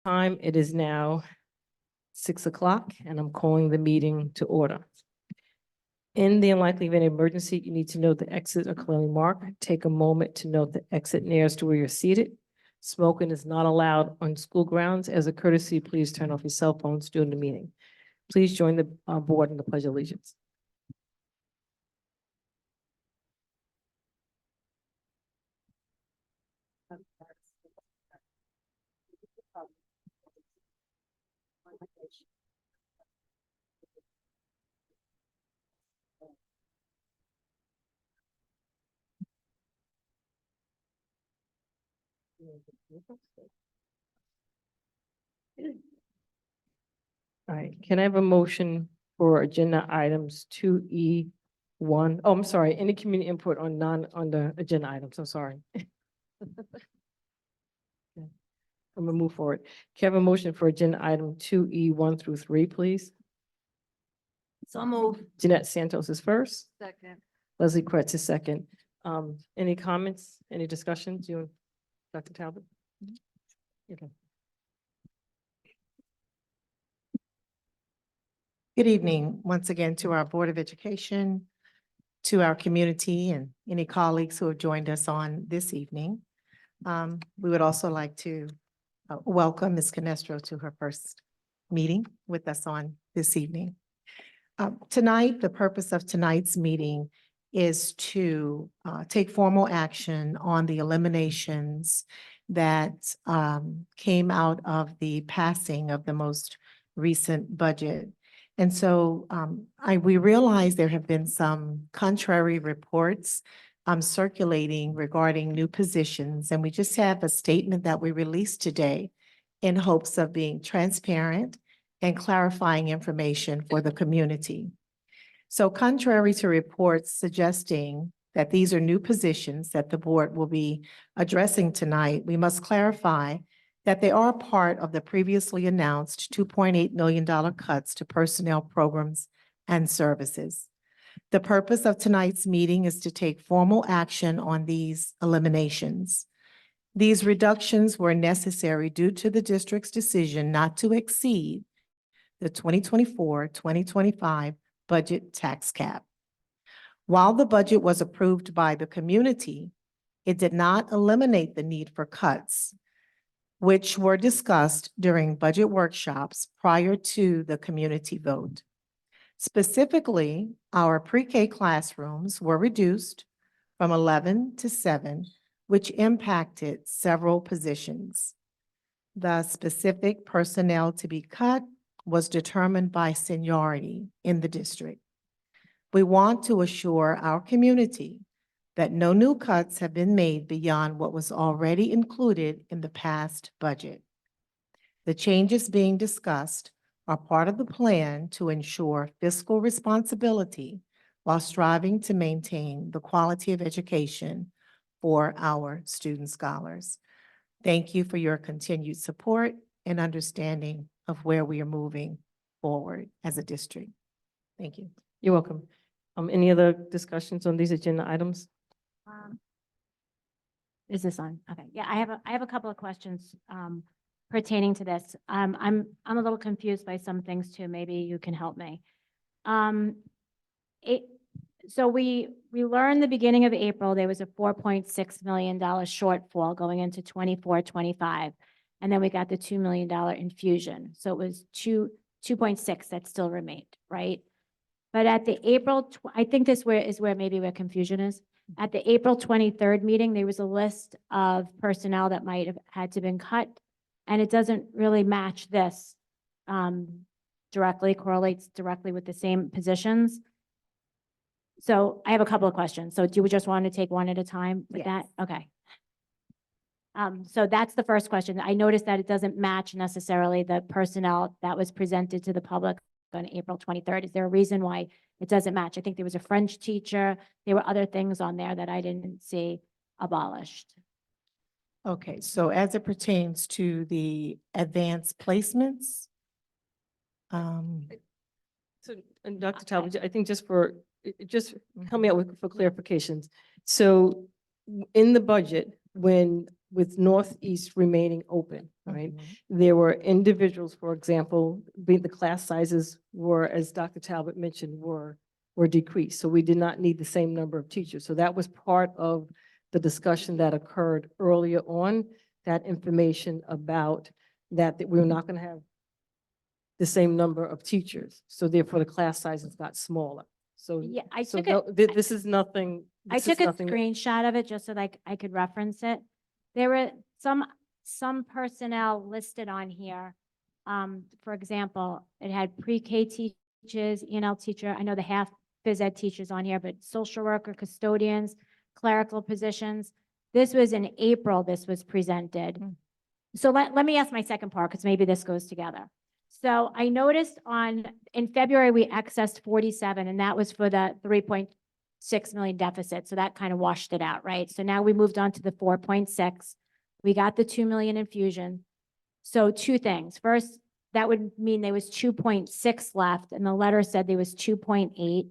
Time, it is now 6 o'clock and I'm calling the meeting to order. In the unlikely event of emergency, you need to know the exits are clearly marked. Take a moment to note the exit nearest to where you're seated. Smoking is not allowed on school grounds. As a courtesy, please turn off your cell phones during the meeting. Please join the board in the Pledge of Allegiance. All right, can I have a motion for agenda items 2E1? Oh, I'm sorry, any community input on the agenda items, I'm sorry. I'm gonna move forward. Can I have a motion for agenda item 2E1 through 3, please? So move. Jeanette Santos is first. Second. Leslie Kretz is second. Any comments, any discussions? You, Dr. Talbot? Okay. Good evening, once again, to our Board of Education, to our community, and any colleagues who have joined us on this evening. We would also like to welcome Ms. Canestro to her first meeting with us on this evening. Tonight, the purpose of tonight's meeting is to take formal action on the eliminations that came out of the passing of the most recent budget. And so we realize there have been some contrary reports circulating regarding new positions, and we just have a statement that we released today in hopes of being transparent and clarifying information for the community. So contrary to reports suggesting that these are new positions that the board will be addressing tonight, we must clarify that they are part of the previously announced $2.8 million cuts to personnel programs and services. The purpose of tonight's meeting is to take formal action on these eliminations. These reductions were necessary due to the district's decision not to exceed the 2024-2025 budget tax cap. While the budget was approved by the community, it did not eliminate the need for cuts, which were discussed during budget workshops prior to the community vote. Specifically, our pre-K classrooms were reduced from 11 to 7, which impacted several positions. The specific personnel to be cut was determined by seniority in the district. We want to assure our community that no new cuts have been made beyond what was already included in the past budget. The changes being discussed are part of the plan to ensure fiscal responsibility while striving to maintain the quality of education for our student scholars. Thank you for your continued support and understanding of where we are moving forward as a district. Thank you. You're welcome. Any other discussions on these agenda items? Is this on? Okay, yeah, I have a couple of questions pertaining to this. I'm a little confused by some things too. Maybe you can help me. So we learned the beginning of April, there was a $4.6 million shortfall going into 24-25. And then we got the $2 million infusion. So it was 2.6 that still remained, right? But at the April, I think this is where maybe where confusion is. At the April 23rd meeting, there was a list of personnel that might have had to been cut. And it doesn't really match this correlates directly with the same positions. So I have a couple of questions. So do we just want to take one at a time with that? Okay. So that's the first question. I noticed that it doesn't match necessarily the personnel that was presented to the public on April 23rd. Is there a reason why it doesn't match? I think there was a French teacher. There were other things on there that I didn't see abolished. Okay, so as it pertains to the advanced placements, So, and Dr. Talbot, I think just help me out for clarifications. So in the budget, with Northeast remaining open, right? Mhm. There were individuals, for example, the class sizes were, as Dr. Talbot mentioned, were decreased. So we did not need the same number of teachers. So that was part of the discussion that occurred earlier on, that information about that we were not going to have the same number of teachers. So therefore, the class sizes got smaller. So, Yeah, I so took no, it, this is nothing. I this is took a nothing that- screenshot of it just so that I could reference it. There were some personnel listed on here. For example, it had pre-K teachers, ENL teacher, I know the half phys ed teachers on here, but social worker, custodians, clerical positions. This was in April, this was presented. Mm. So let me ask my second part, because maybe this goes together. So I noticed in February, we accessed 47, and that was for the 3.6 million deficit. So that kind of washed it out, right? So now we moved on to the 4.6. We got the 2 million infusion. So two things. First, that would mean there was 2.6 left, and the letter said there was 2.8.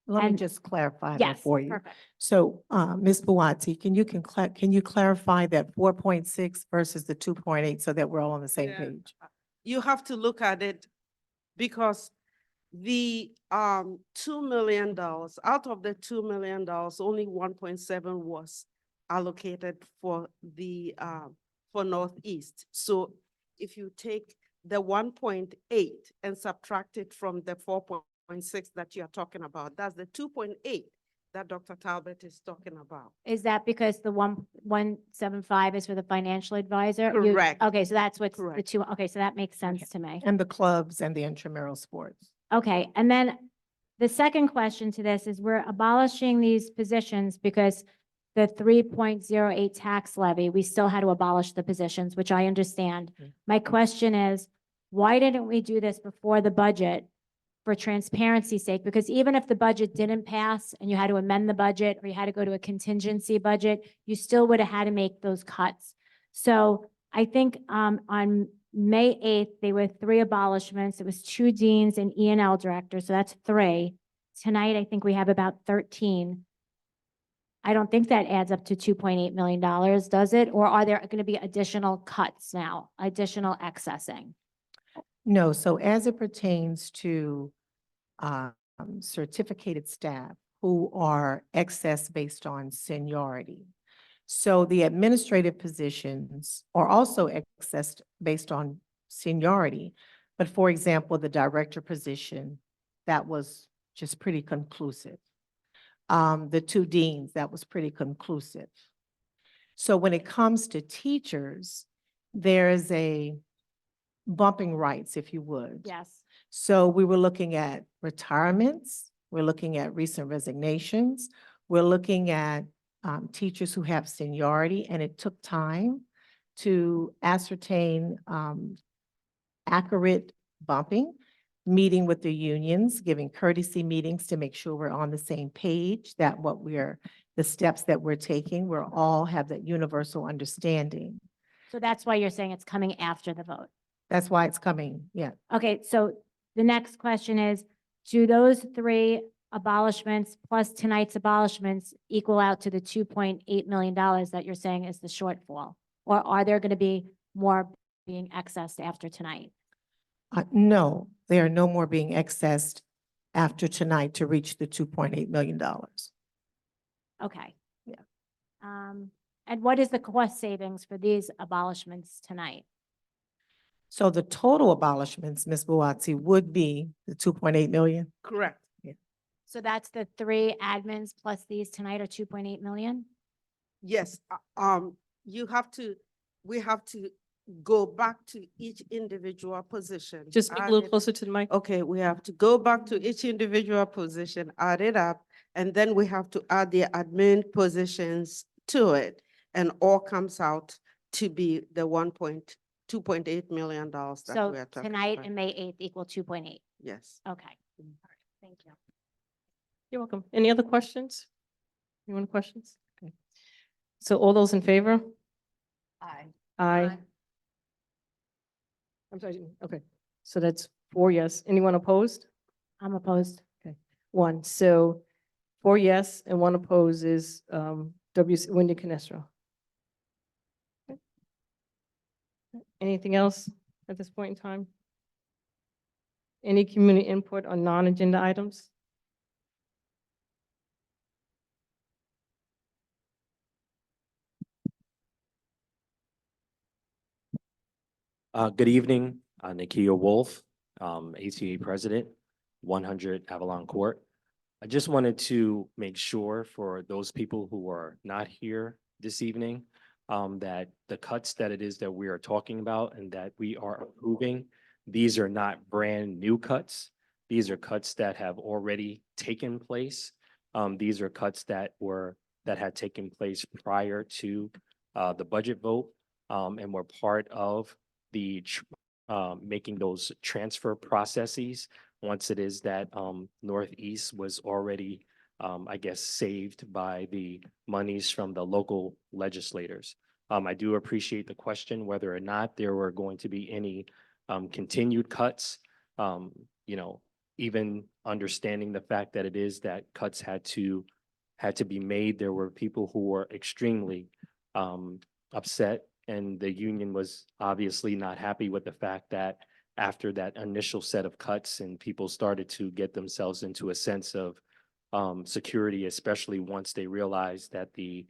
Let me And- just clarify that Yes, for you. perfect. So, Ms. Buatsi, can you clarify that 4.6 versus the 2.8 so that we're all on the same Yeah. page? You have to look at it because the $2 million, out of the $2 million, only 1.7 was allocated for the for Northeast. So if you take the 1.8 and subtract it from the 4.6 that you're talking about, that's the 2.8 that Dr. Talbot is talking about. Is that because the 1.175 is for the financial advisor? You- Correct. Okay, so that's what's the Correct. two, okay, so that makes sense to me. And the clubs and the intramural sports. Okay, and then the second question to this is we're abolishing these positions because the 3.08 tax levy, we still had to abolish the positions, which I understand. Mm. My question is, why didn't we do this before the budget for transparency's sake? Because even if the budget didn't pass and you had to amend the budget or you had to go to a contingency budget, you still would have had to make those cuts. So I think on May 8th, there were 3 abolishments. It was 2 deans and E&L directors, so that's 3. Tonight, I think we have about 13. I don't think that adds up to $2.8 million, does it? Or are there going to be additional cuts now, additional accessing? No, so as it pertains to certificated staff who are excess based on seniority. So the administrative positions are also accessed based on seniority. But for example, the director position, that was just pretty conclusive. The 2 deans, that was pretty conclusive. So when it comes to teachers, there's a bumping rights, if you would. Yes. So we were looking at retirements, we're looking at recent resignations, we're looking at teachers who have seniority, and it took time to ascertain accurate bumping, meeting with the unions, giving courtesy meetings to make sure we're on the same page, that the steps that we're taking, we're all have that universal understanding. So that's why you're saying it's coming after the vote. That's why it's coming, yeah. Okay, so the next question is, do those 3 abolishments plus tonight's abolishments equal out to the $2.8 million that you're saying is the shortfall? Or are there going to be more being accessed after tonight? No, they are no more being accessed after tonight to reach the $2.8 million. Okay. Yeah. And what is the cost savings for these abolishments tonight? So the total abolishments, Ms. Buatsi, would be the 2.8 million? Correct. So that's the 3 admins plus these tonight are 2.8 million? Yes, we have to go back to each individual position. Just speak a add little it- closer to the mic. Okay, we have to go back to each individual position, add it up, and then we have to add the admin positions to it. And all comes out to be the $2.8 million that So we are talking tonight about. and May 8th equal 2.8. Yes. Okay. All right. Thank you. You're welcome. Any other questions? Anyone questions? Okay. So all those in favor? Aye. Aye. I'm sorry, okay. So that's 4 yes. Anyone opposed? I'm opposed. 1. So 4 yes and 1 opposed is Wendy Canestro. Anything else at this point in time? Any community input on non-agenda items? Good evening, Nakia Wolf, ATA President, 100 Avalon Court. I just wanted to make sure for those people who are not here this evening, that the cuts that it is that we are talking about and that we are approving, these are not brand new cuts. These are cuts that have already taken place. These are cuts that had taken place prior to the budget vote, and were part of the making those transfer processes once it is that Northeast was already, I guess, saved by the monies from the local legislators. I do appreciate the question whether or not there were going to be any continued cuts. You know, even understanding the fact that it is that cuts had to be made, there were people who were extremely upset, and the union was obviously not happy with the fact that after that initial set of cuts and people started to get themselves into a sense of security, especially once they realized that the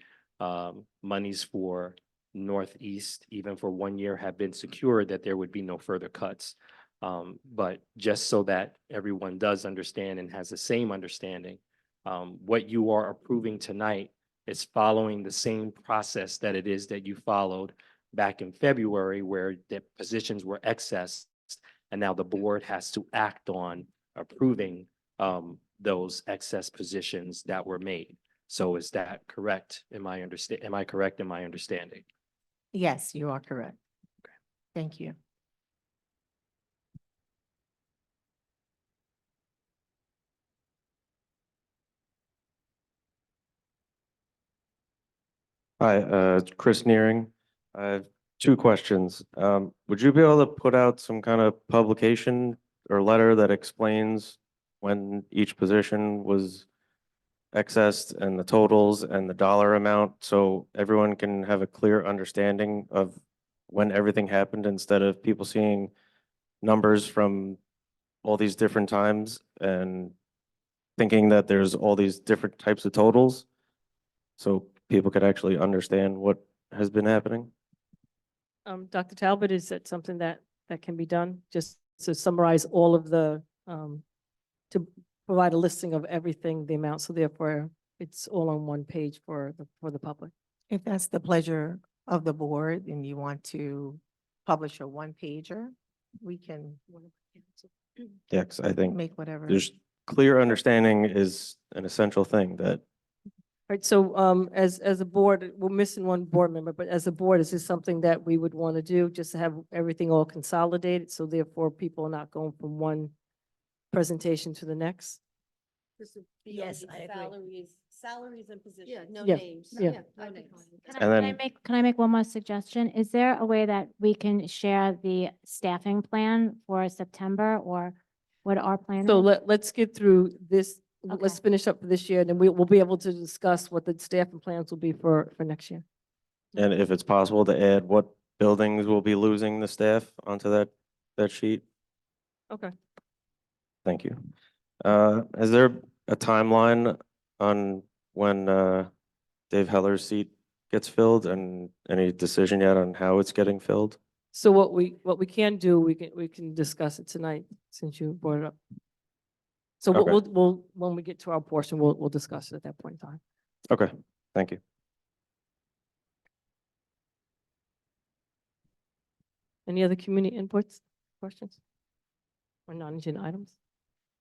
monies for Northeast, even for 1 year, have been secured, that there would be no further cuts. But just so that everyone does understand and has the same understanding, what you are approving tonight is following the same process that it is that you followed back in February, where the positions were excessed, and now the board has to act on approving those excess positions that were made. So is that correct? Am I correct in my understanding? Yes, you are correct. Thank you. Hi, it's Chris Nearing. I have two questions. Would you be able to put out some kind of publication or letter that explains when each position was accessed and the totals and the dollar amount, so everyone can have a clear understanding of when everything happened, instead of people seeing numbers from all these different times and thinking that there's all these different types of totals? So people could actually understand what has been happening. Dr. Talbot, is that something that can be done? Just to summarize all of the, to provide a listing of everything, the amount, so therefore it's all on one page for the public. If that's the pleasure of the board and you want to publish a one-pager, we can Yeah, 'cause I think make whatever. there's clear understanding is an essential thing that, Right, so as a board, we're missing one board member, but as a board, is this something that we would want to do, just to have everything all consolidated, so therefore people are not going from one presentation to the next? Yes, I agree. Salaries and positions. No Yeah, names. yeah. No names. And then- Can I make one more suggestion? Is there a way that we can share the staffing plan for September, or what our plan is? So let's get through this, let's Okay. finish up for this year, and then we'll be able to discuss what the staffing plans will be for next year. and if it's possible to add what buildings will be losing the staff onto that sheet. Okay. Thank you. Is there a timeline on when Dave Heller's seat gets filled, and any decision yet on how it's getting filled? So what we can do, we can discuss it tonight, since you brought it up. So Okay. we'll, when we get to our portion, we'll discuss it at that point in time. Okay, thank you. Any other community inputs, questions? Or non-agenda items?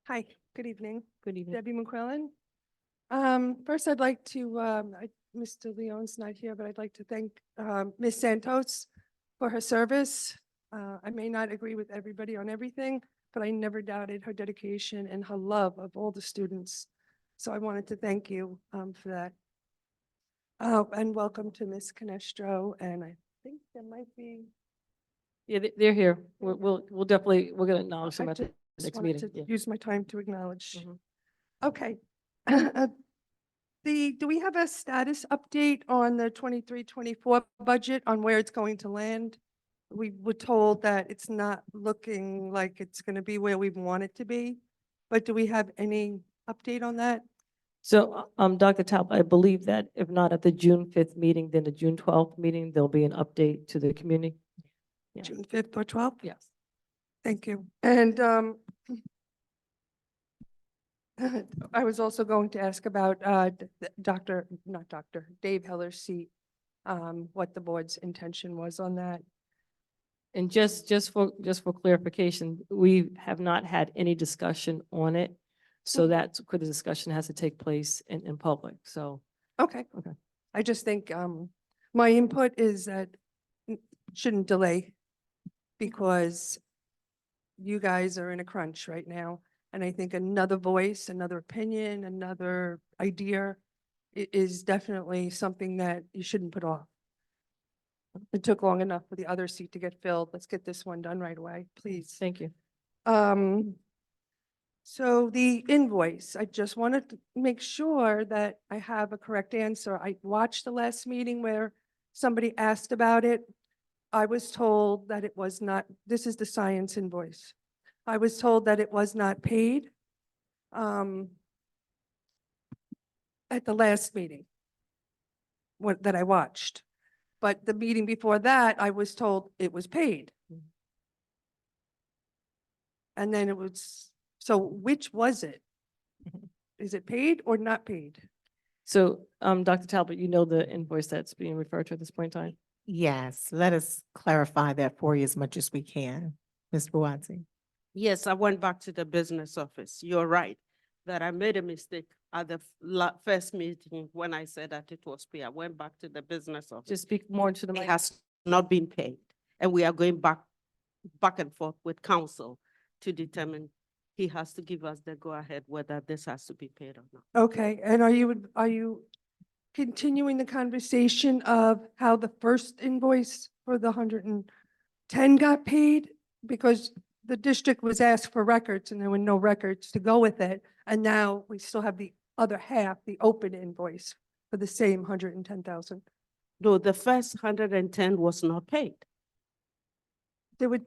Hi, good evening. Good evening. Debbie McQuillan. First, I'd like to, Mr. Leon's not here, but I'd like to thank Ms. Santos for her service. I may not agree with everybody on everything, but I never doubted her dedication and her love of all the students. So I wanted to thank you for that. And welcome to Ms. Canestro, and I think there might be. Yeah, they're here. We'll definitely, we're gonna acknowledge them I at the just next wanted meeting. to Yeah. use my time to acknowledge. Mhm. Okay. Do we have a status update on the 23-24 budget, on where it's going to land? we were told that it's not looking like it's going to be where we want it to be. But do we have any update on that? So, Dr. Talbot, I believe that if not at the June 5th meeting, then the June 12th meeting, there'll be an update to the community. Yeah. June 5th or 12th? Yes. Thank you. And I was also going to ask about Dave Heller's seat, what the board's intention was on that. And just for clarification, we have not had any discussion on it. So Mhm. that's where the discussion has to take place in public. So, Okay. Okay. I just think my input is that shouldn't delay because you guys are in a crunch right now. And I think another voice, another opinion, another idea is definitely something that you shouldn't put off. It took long enough for the other seat to get filled. Let's get this one done right away, please. thank you. So the invoice, I just wanted to make sure that I have a correct answer. I watched the last meeting where somebody asked about it. I was told that it was not, this is the science invoice. I was told that it was not paid at the last meeting that I watched. But the meeting before that, I was told it was paid. And then it was, so which was it? Is it paid or not paid? So, Dr. Talbot, you know the invoice that's being referred to at this point in time? Yes, let us clarify that for you as much as we can. Ms. Buatsi. Yes, I went back to the business office. You're right, that I made a mistake at the first meeting when I said that it was paid. I went back to the business office. Just speak more into the It mic. has not been paid, and we are going back and forth with council to determine he has to give us the go-ahead whether this has to be paid or not. Okay, and are you continuing the conversation of how the first invoice for the 110 got paid? Because the district was asked for records and there were no records to go with it. And now we still have the other half, the open invoice for the same 110,000. No, the first 110 was not paid. There were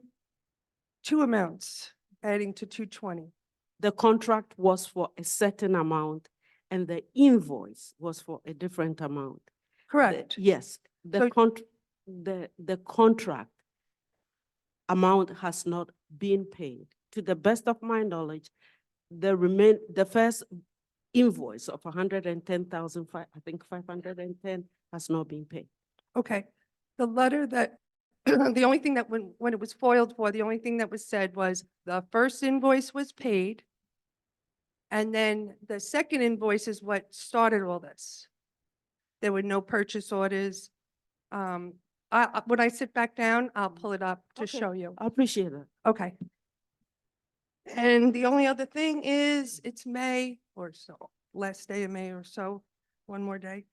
two amounts adding to 220. The contract was for a certain amount and the invoice was for a different amount. Correct. Yes, So- the contract amount has not been paid. To the best of my knowledge, the first invoice of 110,000, I think 510 has not been paid. Okay, the letter that, the only thing that when it was foiled for, the only thing that was said was the first invoice was paid. And then the second invoice is what started all this. There were no purchase orders. When I sit back down, I'll pull it up to Okay. show you. I appreciate that. Okay. And the only other thing is it's May or so, last day of May or so, one more day.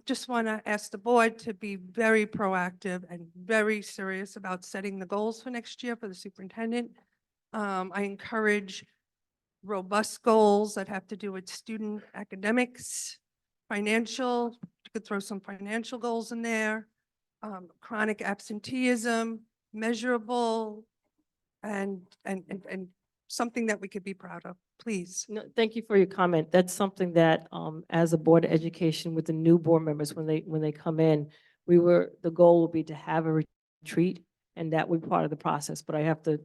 Just want to ask the board to be very proactive and very serious about setting the goals for next year for the superintendent. I encourage robust goals that have to do with student academics, financial, you could throw some financial goals in there, chronic absenteeism, measurable, and something that we could be proud of, please. No, thank you for your comment. That's something that, as a Board of Education with the new board members, when they come in, the goal will be to have a retreat, and that would be part of the process, but I have to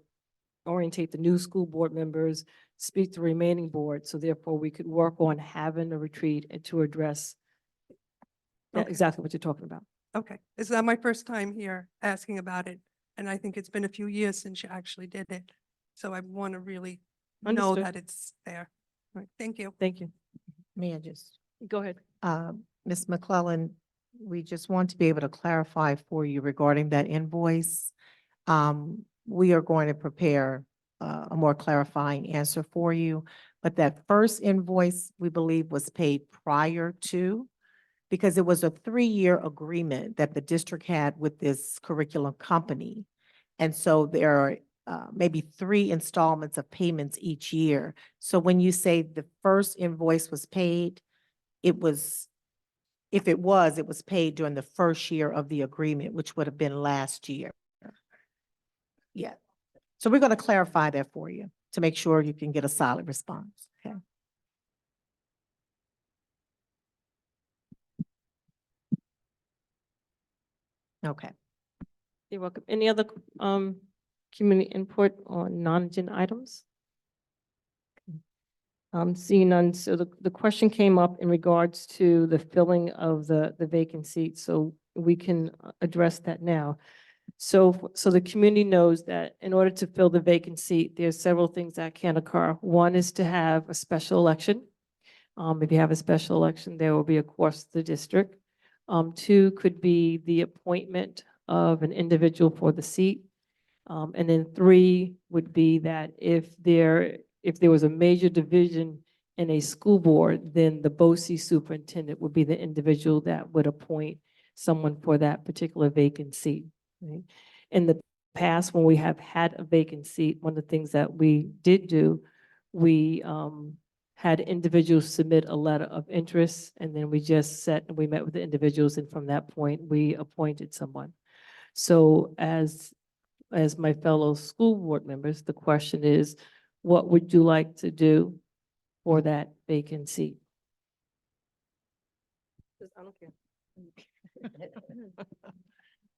orientate the new school board members, speak to remaining boards, so therefore we could work on having a retreat and to address that Okay. exactly what you're talking about. Okay, this is my first time here asking about it, and I think it's been a few years since you actually did it. So I want to really know Understood. that it's there. All right, thank you. Thank you. May I just, Go ahead. Ms. McClellan, we just want to be able to clarify for you regarding that invoice. We are going to prepare a more clarifying answer for you. But that first invoice, we believe, was paid prior to, because it was a 3-year agreement that the district had with this curriculum company. And so there are maybe 3 installments of payments each year. So when you say the first invoice was paid, it was paid during the first year of the agreement, which would have been last year. Yeah. So we're going to clarify that for you to make sure you can get a solid response. Okay. Okay. You're welcome. Any other community input on non-agenda items? Seeing none, so the question came up in regards to the filling of the vacant seat, so we can address that now. So the community knows that in order to fill the vacant seat, there's several things that can occur. One is to have a special election. If you have a special election, there will be across the district. Two could be the appointment of an individual for the seat. And then three would be that if there was a major division in a school board, then the BOCE superintendent would be the individual that would appoint someone for that particular vacant seat. Right? In the past, when we have had a vacant seat, one of the things that we did do, we had individuals submit a letter of interest, and then we just we met with the individuals, and from that point, we appointed someone. So as my fellow school board members, the question is, what would you like to do for that vacant seat? I don't care.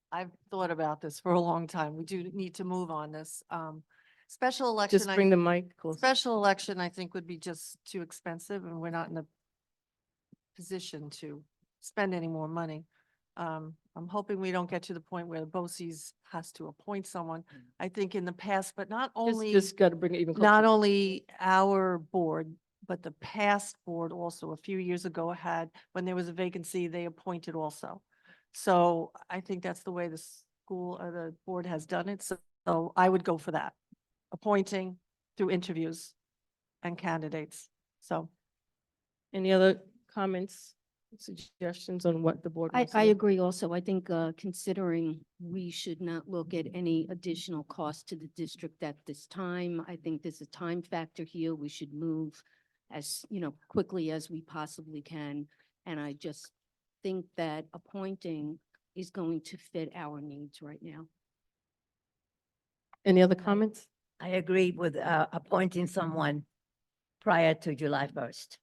I've thought about this for a long time. We do need to move on this. Special election. Just bring the mic closer. Special election, I think, would be just too expensive, and we're not in a position to spend any more money. I'm hoping we don't get to the point where the BOCES has to appoint someone. I think in the past, but not only. Just got to bring it even closer. Not only our board, but the past board also a few years ago had, when there was a vacancy, they appointed also. So I think that's the way the school or the board has done it. So I would go for that, appointing through interviews and candidates. So Any other comments, suggestions on what the board wants to I do? agree also. I think considering we should not look at any additional cost to the district at this time. I think there's a time factor here. We should move as, quickly as we possibly can. And I just think that appointing is going to fit our needs right now. Any other comments? I agree with appointing someone prior to July 1st.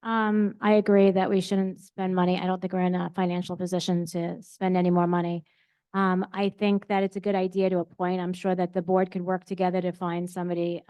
I agree that we shouldn't spend money. I don't think we're in a financial position to spend any more money. I think that it's a good idea to appoint. I'm sure that the board could work together to find somebody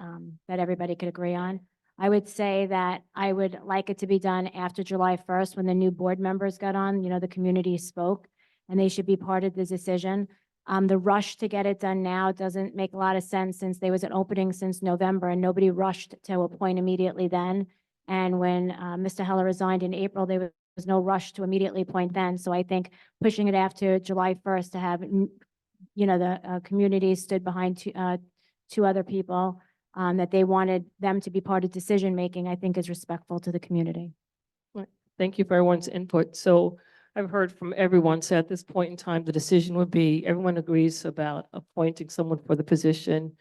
that everybody could agree on. I would say that I would like it to be done after July 1st, when the new board members got on, the community spoke, and they should be part of the decision. The rush to get it done now doesn't make a lot of sense, since there was an opening since November and nobody rushed to appoint immediately then. And when Mr. Heller resigned in April, there was no rush to immediately appoint then. So I think pushing it after July 1st to have, the community stood behind two other people, that they wanted them to be part of decision-making, I think is respectful to the community. Thank you for everyone's input. So I've heard from everyone, so at this point in time, the decision would be, everyone agrees about appointing someone for the position.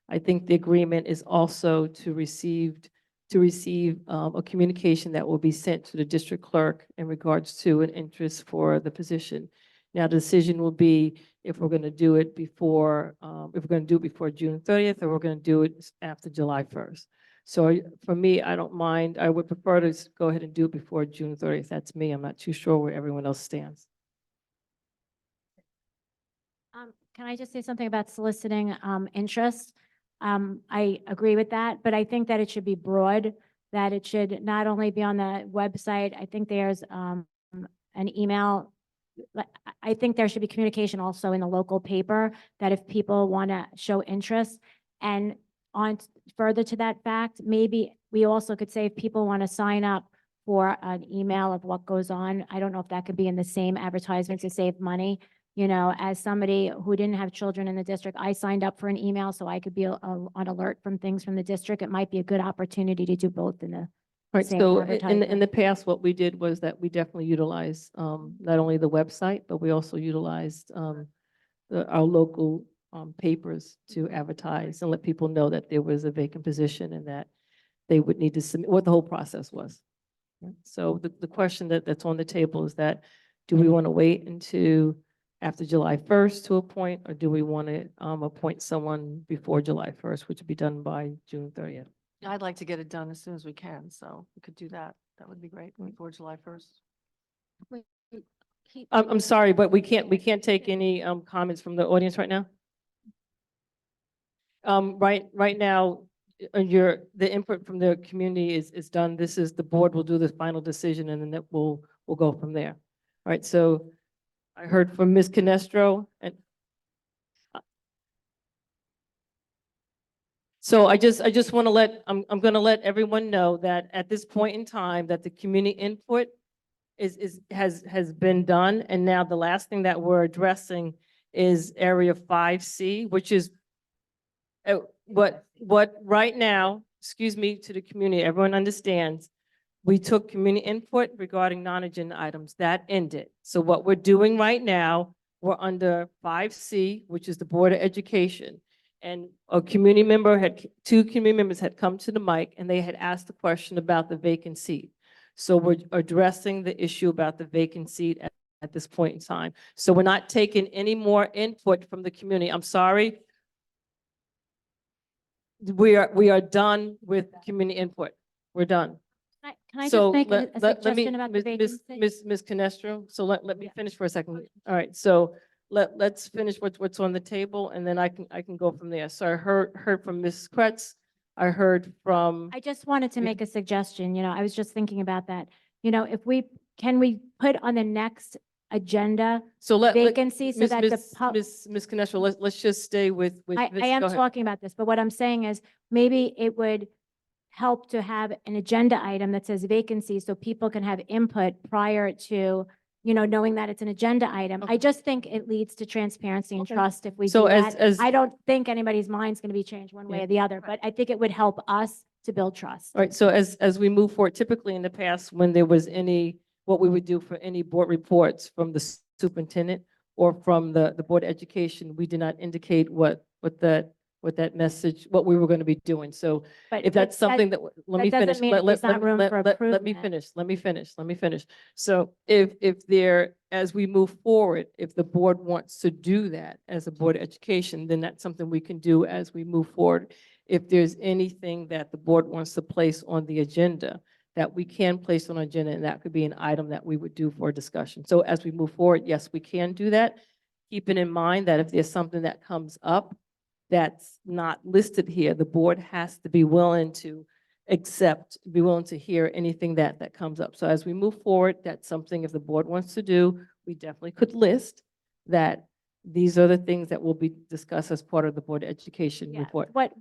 I think the agreement is also to receive a communication that will be sent to the district clerk in regards to an interest for the position. Now, the decision will be if we're going to do it before, June 30th, or we're going to do it after July 1st. So for me, I don't mind. I would prefer to go ahead and do it before June 30th. That's me. I'm not too sure where everyone else stands. Can I just say something about soliciting interest? I agree with that, but I think that it should be broad, that it should not only be on the website. I think there's an email. I think there should be communication also in the local paper, that if people want to show interest. And on further to that fact, maybe we also could say if people want to sign up for an email of what goes on, I don't know if that could be in the same advertisement to save money. As somebody who didn't have children in the district, I signed up for an email so I could be on alert from things from the district. It might be a good opportunity to do both in the Right, same so in the advertisement. past, what we did was that we definitely utilized not only the website, but we also utilized our local papers to advertise and let people know that there was a vacant position and that they would need to submit, what the whole process was. Right? So the question that's on the table is that, do we want to wait into after July 1st to appoint, or do we want to appoint someone before July 1st, which would be done by June 30th? I'd like to get it done as soon as we can, so we could do that. That would be great before July 1st. I'm sorry, but we can't take any comments from the audience right now. Right now, the input from the community is done. This is, the board will do the final decision, and then we'll go from there. All right, so I heard from Ms. Canestro, and so I just want to I'm going to let everyone know that at this point in time, that the community input has been done. And now the last thing that we're addressing is area 5C, which is what right now, excuse me, to the community, everyone understands, we took community input regarding non-agenda items. That ended. So what we're doing right now, we're under 5C, which is the Board of Education. And two community members had come to the mic, and they had asked the question about the vacant seat. So we're addressing the issue about the vacant seat at this point in time. So we're not taking any more input from the community. I'm sorry. We are done with community input. We're done. Can I So just make a let me, suggestion about the vacancy? Ms. Canestro, so let me Yeah. finish for a second. All right, so let's finish what's on the table, and then I can go from there. So I heard from Ms. Kretz. I heard from, I just wanted to Yeah. make a suggestion, I was just thinking about that. Can we put on the next agenda so vacancy so that the Ms. Canestro, let's just stay with I this. am Go ahead. talking about this, but what I'm saying is maybe it would help to have an agenda item that says vacancy so people can have input prior to, knowing that it's an agenda item. Okay. I just think it leads to transparency and Okay. trust if we So do that. as I don't think anybody's mind's going to be changed one way Yeah. or the other, but I think it would help us to build trust. All right, so as we move forward, typically in the past, when there was what we would do for any board reports from the superintendent or from the Board of Education, we did not indicate what that message, what we were going to be doing. So But if that's something that, let me doesn't finish. mean Let- there's let- not room let- for let- Let me improvement. let me finish. So if there, as we move forward, if the board wants to do that as a Board of Education, then that's something we can do as we move forward. If there's anything that the board wants to place on the agenda, that we can place on agenda, and that could be an item that we would do for discussion. So as we move forward, yes, we can do that. Keeping in mind that if there's something that comes up that's not listed here, the board has to be willing to be willing to hear anything that comes up. So as we move forward, that's something, if the board wants to do, we definitely could list that these are the things that will be discussed as part of the Board of Education Yeah. report. What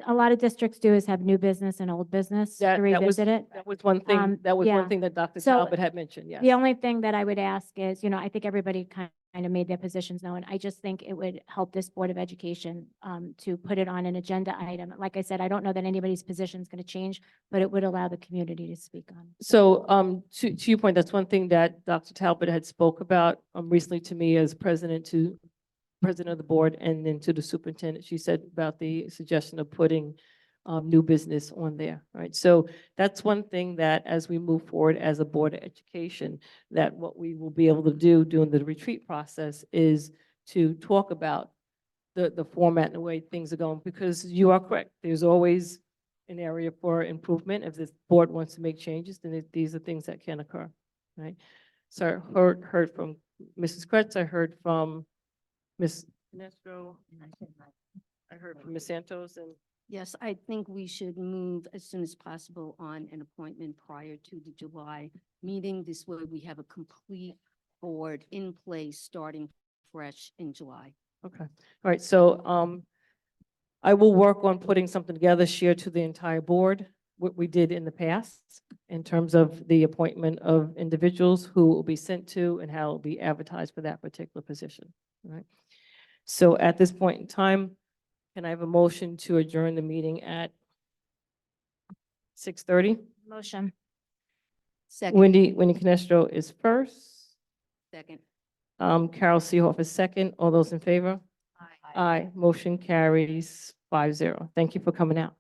a lot of districts do is have new business and old business to That was revisit it. That was one thing, Yeah. that Dr. So, Talbot had mentioned, yes. The only thing that I would ask is, I think everybody kind of made their positions known. I just think it would help this Board of Education to put it on an agenda item. Like I said, I don't know that anybody's position is going to change, but it would allow the community to speak on. So, to your point, that's one thing that Dr. Talbot had spoke about recently to me as president of the board, and then to the superintendent. She said about the suggestion of putting new business on there, right? So that's one thing that as we move forward as a Board of Education, that what we will be able to do during the retreat process is to talk about the format and the way things are going, because you are correct. There's always an area for improvement. If this board wants to make changes, then these are things that can occur, right? So I heard from Mrs. Kretz, I heard from Ms. Canestro, I heard from Ms. Santos, and Yes, I think we should move as soon as possible on an appointment prior to the July meeting. This way we have a complete board in place starting fresh in July. okay. All right, so I will work on putting something together, share to the entire board, what we did in the past in terms of the appointment of individuals who will be sent to and how it will be advertised for that particular position, all right? So at this point in time, can I have a motion to adjourn the meeting at 6:30? Motion. Second, Wendy Canestro is first. second. Carol Seehoff is second. All those in favor? Aye. Motion carries 5-0. Thank you for coming out.